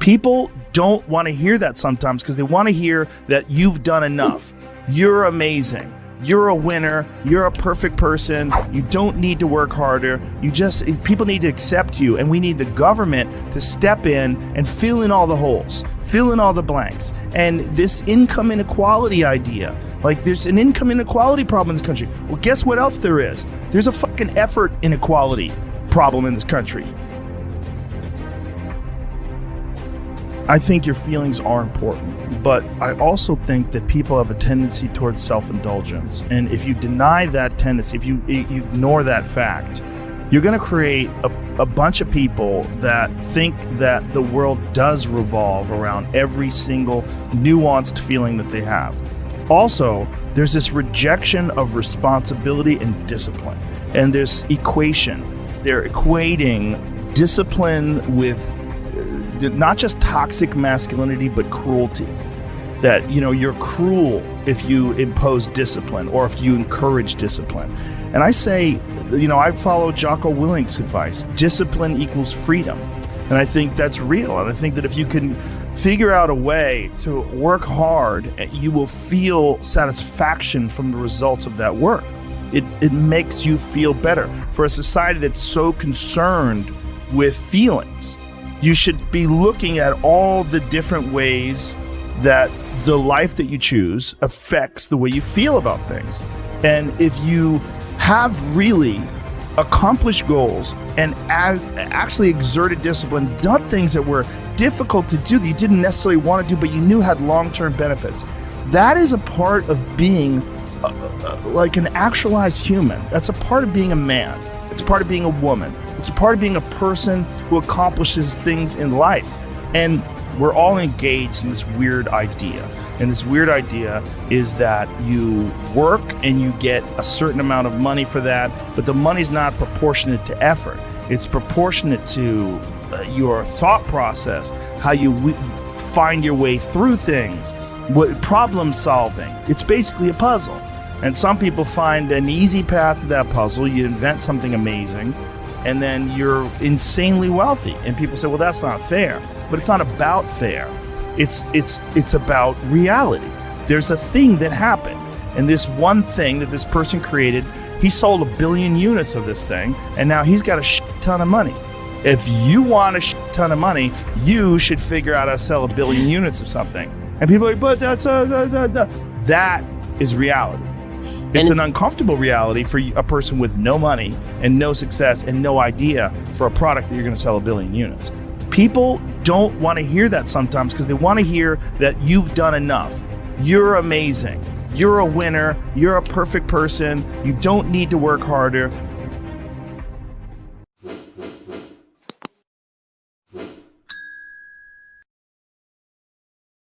People don't want to hear that sometimes because they want to hear that you've done enough. You're amazing. You're a winner. You're a perfect person. You don't need to work harder. People need to accept you, and we need the government to step in and fill in all the holes, fill in all the blanks. And this income inequality idea, like there's an income inequality problem in this country. Well, guess what else there is? There's a fucking effort inequality problem in this country. I think your feelings are important, but I also think that people have a tendency towards self-indulgence. And if you deny that tendency, if you ignore that fact, you're going to create a bunch of people that think that the world does revolve around every single nuanced feeling that they have. Also, there's this rejection of responsibility and discipline. And this equation, they're equating discipline with not just toxic masculinity, but cruelty. That, you're cruel if you impose discipline or if you encourage discipline. And I say, I follow Jocko Willink's advice. Discipline equals freedom. And I think that's real. And I think that if you can figure out a way to work hard, you will feel satisfaction from the results of that work. It makes you feel better. For a society that's so concerned with feelings, you should be looking at all the different ways that the life that you choose affects the way you feel about things. And if you have really accomplished goals and actually exerted discipline, done things that were difficult to do that you didn't necessarily want to do, but you knew had long-term benefits, that is a part of being like an actualized human. That's a part of being a man. It's a part of being a woman. It's a part of being a person who accomplishes things in life. And we're all engaged in this weird idea. And this weird idea is that you work and you get a certain amount of money for that, but the money's not proportionate to effort. It's proportionate to your thought process, how you find your way through things, problem solving. It's basically a puzzle. And some people find an easy path to that puzzle. You invent something amazing, and then you're insanely wealthy. And people say, well, that's not fair. But it's not about fair. It's about reality. There's a thing that happened. And this one thing that this person created, he sold 1 billion units of this thing, and now he's got a shit ton of money. If you want a shit ton of money, you should figure out how to sell 1 billion units of something. And people are like, but that is reality. It's an uncomfortable reality for a person with no money and no success and no idea for a product that you're going to sell 1 billion units. People don't want to hear that sometimes because they want to hear that you've done enough. You're amazing. You're a winner. You're a perfect person. You don't need to work harder.